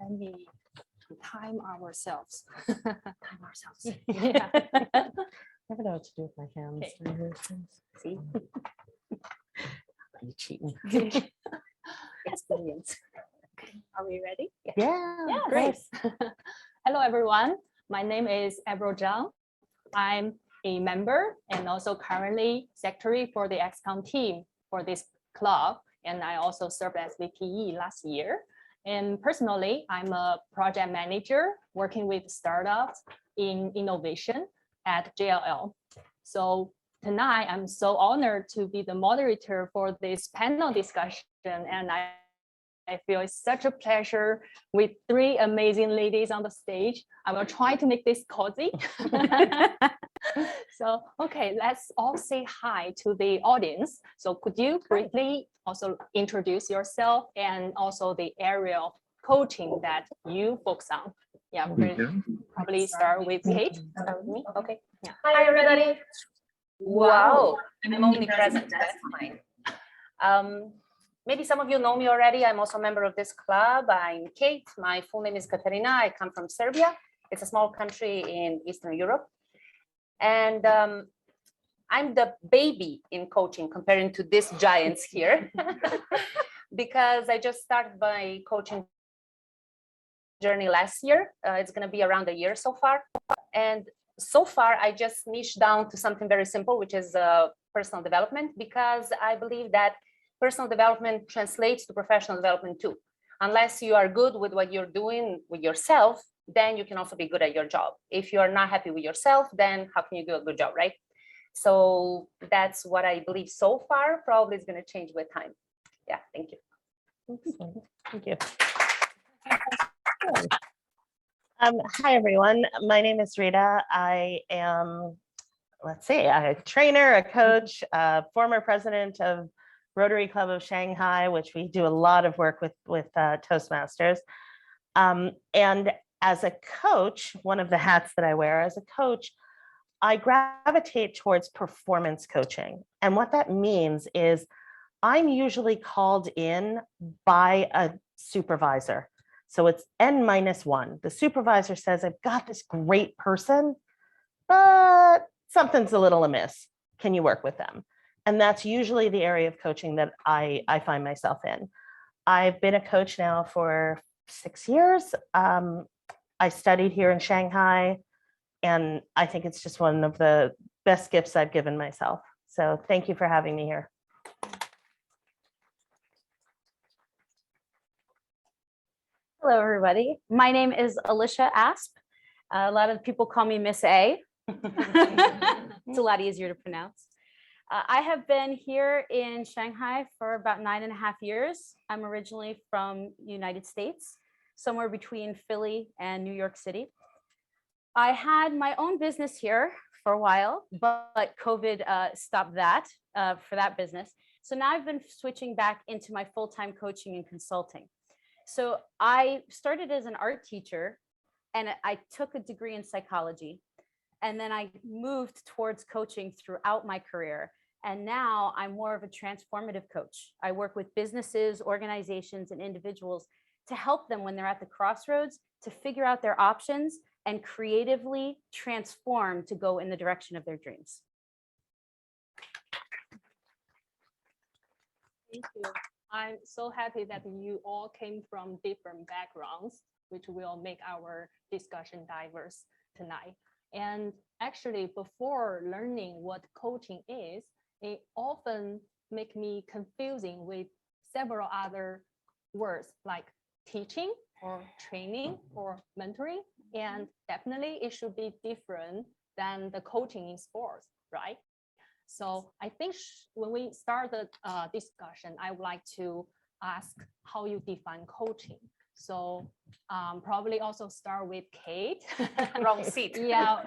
Let me time ourselves. Time ourselves. Yeah. Never know what to do with my hands. See, You cheating. experience. Are we ready? Yeah, Yeah, of great. course. Hello, everyone. My name is Avril Zhang. I'm a member and also currently secretary for the XCOM team for this club. And I also served as VPE last year. And personally, I'm a project manager working with startups in innovation at JLL. So tonight, I'm so honored to be the moderator for this panel discussion. And I feel it's such a pleasure with three amazing ladies on the stage. I will try to make this cozy. So, okay, let's all say hi to the audience. So could you briefly also introduce yourself and also the area of coaching that you focus on? Yeah, probably start with Kate. Start with me? Okay. Yeah. Hi, everybody. Wow, I'm omnipresent. That's fine. Maybe some of you know me already. I'm also a member of this club. I'm Kate. My full name is Katarina. I come from Serbia. It's a small country in Eastern Europe. And I'm the baby in coaching comparing to these giants here because I just started my coaching journey last year. It's going to be around a year so far. And so far, I just niched down to something very simple, which is personal development, because I believe that personal development translates to professional development too. Unless you are good with what you're doing with yourself, then you can also be good at your job. If you are not happy with yourself, then how can you do a good job, right? So that's what I believe so far. Probably is going to change with time. Yeah, thank you. Thank you. Hi, everyone. My name is Rita. I am, let's see, a trainer, a coach, a former president of Rotary Club of Shanghai, which we do a lot of work with Toastmasters. And as a coach, one of the hats that I wear as a coach, I gravitate towards performance coaching. And what that means is I'm usually called in by a supervisor. So it's N-1. The supervisor says, I've got this great person, but something's a little amiss. Can you work with them? And that's usually the area of coaching that I find myself in. I've been a coach now for 6 years. I studied here in Shanghai, and I think it's just one of the best gifts I've given myself. So thank you for having me here. Hello, everybody. My name is Alicia Asp. A lot of people call me Miss A. It's a lot easier to pronounce. I have been here in Shanghai for about 9.5 years. I'm originally from United States, somewhere between Philly and New York City. I had my own business here for a while, but COVID stopped that for that business. So now I've been switching back into my full-time coaching and consulting. So I started as an art teacher and I took a degree in psychology. And then I moved towards coaching throughout my career. And now I'm more of a transformative coach. I work with businesses, organizations, and individuals to help them when they're at the crossroads to figure out their options and creatively transform to go in the direction of their dreams. Thank you. I'm so happy that you all came from different backgrounds, which will make our discussion diverse tonight. And actually, before learning what coaching is, it often makes me confusing with several other words like teaching or training or mentoring. And definitely it should be different than the coaching in sports, right? So I think when we start the discussion, I would like to ask how you define coaching. So probably also start with Kate. Wrong seat. Yeah,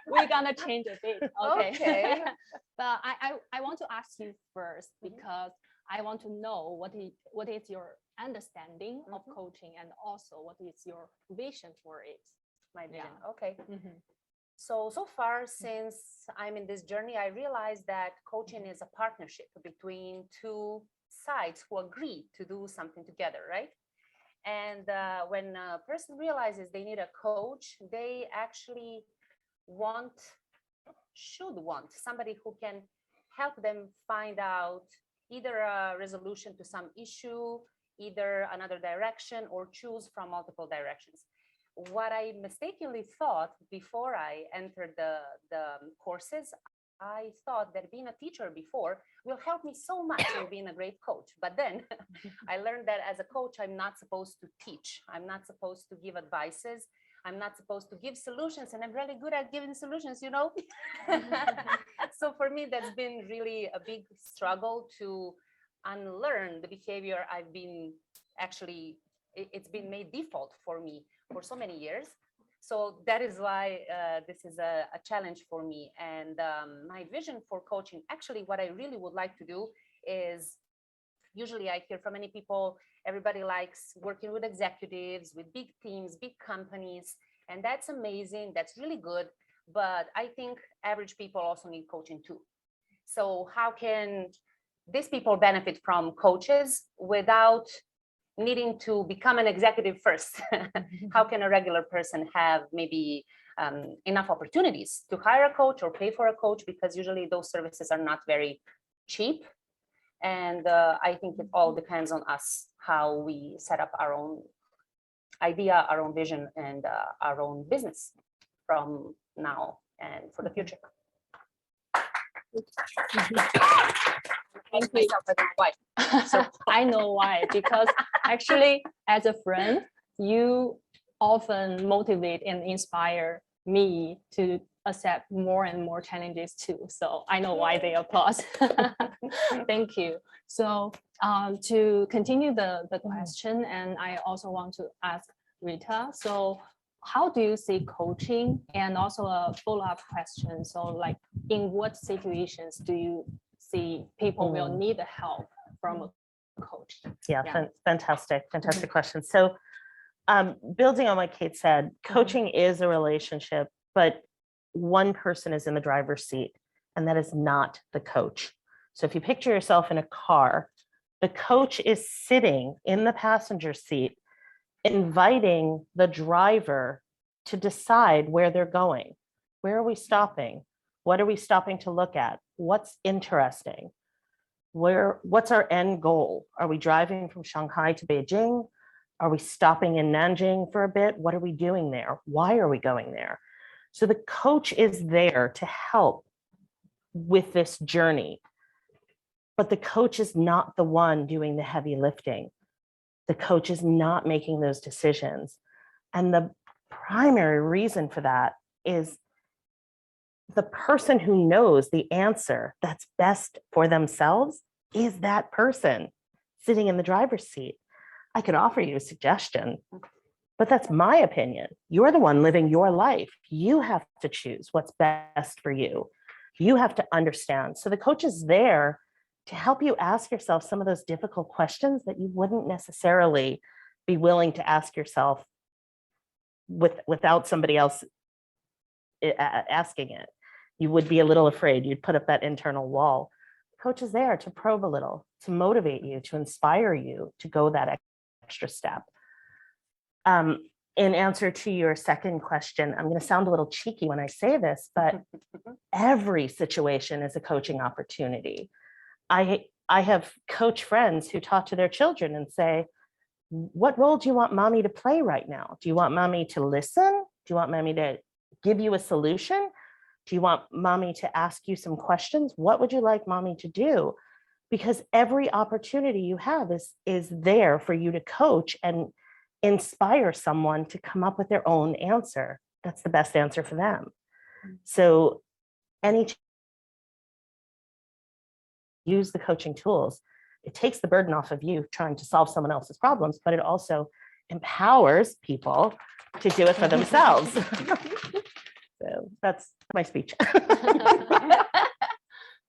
we're gonna change a bit. Okay. But I want to ask you first because I want to know what is your understanding of coaching and also what is your vision for it. My vision. Yeah. Okay. So far, since I'm in this journey, I realized that coaching is a partnership between two sides who agree to do something together, right? And when a person realizes they need a coach, they actually should want somebody who can help them find out either a resolution to some issue, either another direction, or choose from multiple directions. What I mistakenly thought before I entered the courses, I thought that being a teacher before will help me so much in being a great coach. But then I learned that as a coach, I'm not supposed to teach. I'm not supposed to give advices. I'm not supposed to give solutions, and I'm really good at giving solutions, you know? So for me, that's been really a big struggle to unlearn the behavior I've been actually, it's been made default for me for so many years. So that is why this is a challenge for me. And my vision for coaching, actually, what I really would like to do is, usually I hear from many people, everybody likes working with executives, with big teams, big companies, and that's amazing. That's really good. But I think average people also need coaching too. So how can these people benefit from coaches without needing to become an executive first? How can a regular person have maybe enough opportunities to hire a coach or pay for a coach? Because usually those services are not very cheap. And I think it all depends on us, how we set up our own idea, our own vision, and our own business from now and for the future. Thank you. So I know why, because actually, as a friend, you often motivate and inspire me to accept more and more challenges too. So I know why they applaud. Thank you. So to continue the question, and I also want to ask Rita, so how do you see coaching? And also a follow-up question. So like, in what situations do you see people will need help from a coach? Yeah, Yeah. fantastic question. So building on what Kate said, coaching is a relationship, but one person is in the driver's seat, and that is not the coach. So if you picture yourself in a car, the coach is sitting in the passenger seat, inviting the driver to decide where they're going. Where are we stopping? What are we stopping to look at? What's interesting? What's our end goal? Are we driving from Shanghai to Beijing? Are we stopping in Nanjing for a bit? What are we doing there? Why are we going there? So the coach is there to help with this journey, but the coach is not the one doing the heavy lifting. The coach is not making those decisions. And the primary reason for that is the person who knows the answer that's best for themselves is that person sitting in the driver's seat. I could offer you a suggestion, but that's my opinion. You're the one living your life. You have to choose what's best for you. You have to understand. So the coach is there to help you ask yourself some of those difficult questions that you wouldn't necessarily be willing to ask yourself without somebody else asking it. You would be a little afraid. You'd put up that internal wall. The coach is there to probe a little, to motivate you, to inspire you to go that extra step. In answer to your second question, I'm going to sound a little cheeky when I say this, but every situation is a coaching opportunity. I have coach friends who talk to their children and say, what role do you want mommy to play right now? Do you want mommy to listen? Do you want mommy to give you a solution? Do you want mommy to ask you some questions? What would you like mommy to do? Because every opportunity you have is there for you to coach and inspire someone to come up with their own answer. That's the best answer for them. So use the coaching tools. It takes the burden off of you trying to solve someone else's problems, but it also empowers people to do it for themselves. So that's my speech.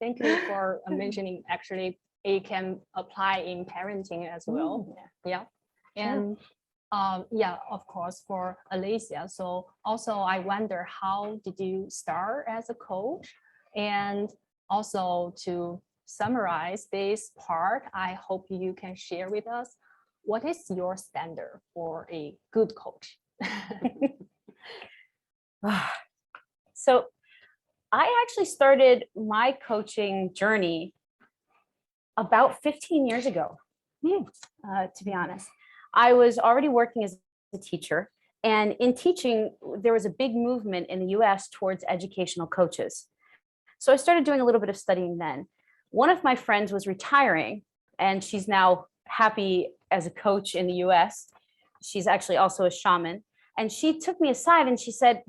Thank you for mentioning, actually, it can apply in parenting as well. Yeah. And yeah, of course, for Alicia. So also I wonder, how did you start as a coach? And also to summarize this part, I hope you can share with us what is your standard for a good coach? So I actually started my coaching journey about 15 years ago, to be honest. I was already working as a teacher, and in teaching, there was a big movement in the US towards educational coaches. So I started doing a little bit of studying then. One of my friends was retiring, and she's now happy as a coach in the US. She's actually also a shaman. And she took me aside and she said,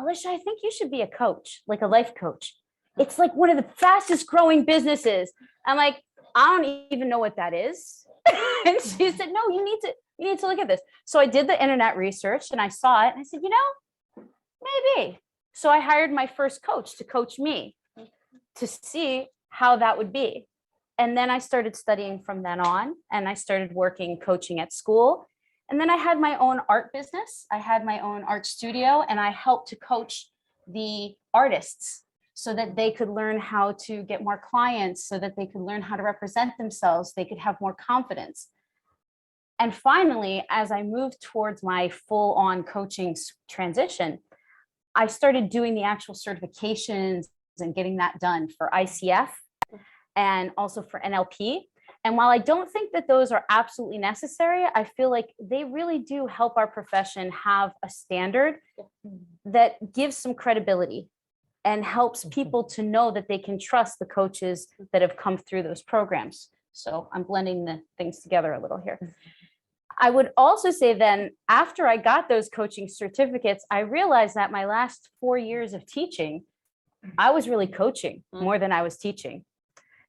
Alicia, I think you should be a coach, like a life coach. It's like one of the fastest growing businesses. I'm like, I don't even know what that is. And she said, no, you need to look at this. So I did the internet research and I saw it and I said, maybe. So I hired my first coach to coach me to see how that would be. And then I started studying from then on, and I started working coaching at school. And then I had my own art business. I had my own art studio, and I helped to coach the artists so that they could learn how to get more clients, so that they could learn how to represent themselves, they could have more confidence. And finally, as I moved towards my full-on coaching transition, I started doing the actual certifications and getting that done for ICF and also for NLP. And while I don't think that those are absolutely necessary, I feel like they really do help our profession have a standard that gives some credibility and helps people to know that they can trust the coaches that have come through those programs. So I'm blending the things together a little here. I would also say then, after I got those coaching certificates, I realized that my last 4 years of teaching, I was really coaching more than I was teaching.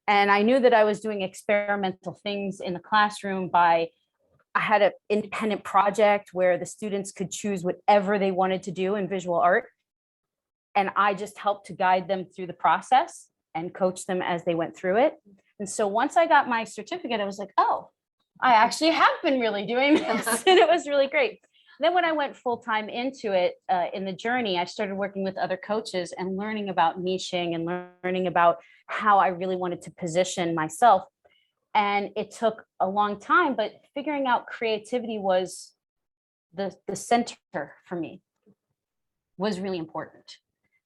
And I knew that I was doing experimental things in the classroom I had an independent project where the students could choose whatever they wanted to do in visual art. And I just helped to guide them through the process and coach them as they went through it. And so once I got my certificate, I was like, oh, I actually have been really doing this. And it was really great. Then when I went full-time into it in the journey, I started working with other coaches and learning about niching and learning about how I really wanted to position myself. And it took a long time, but figuring out creativity was the center for me, was really important.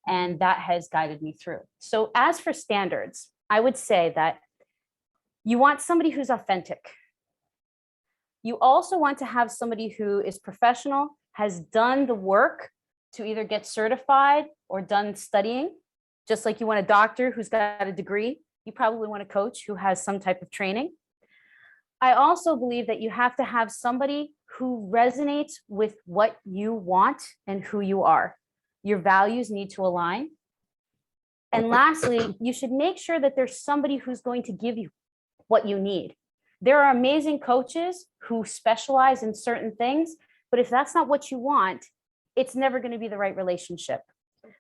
And that has guided me through. So as for standards, I would say that you want somebody who's authentic. You also want to have somebody who is professional, has done the work to either get certified or done studying. Just like you want a doctor who's got a degree, you probably want a coach who has some type of training. I also believe that you have to have somebody who resonates with what you want and who you are. Your values need to align. And lastly, you should make sure that there's somebody who's going to give you what you need. There are amazing coaches who specialize in certain things, but if that's not what you want, it's never going to be the right relationship.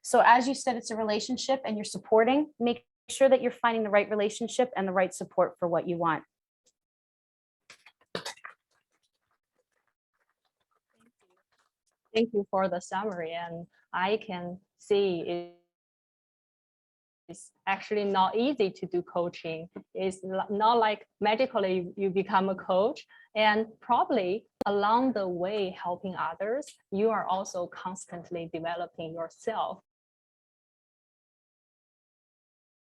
So as you said, it's a relationship and you're supporting, make sure that you're finding the right relationship and the right support for what you want. Thank you for the summary, and I can see it's actually not easy to do coaching. It's not like magically you become a coach, and probably along the way helping others, you are also constantly developing yourself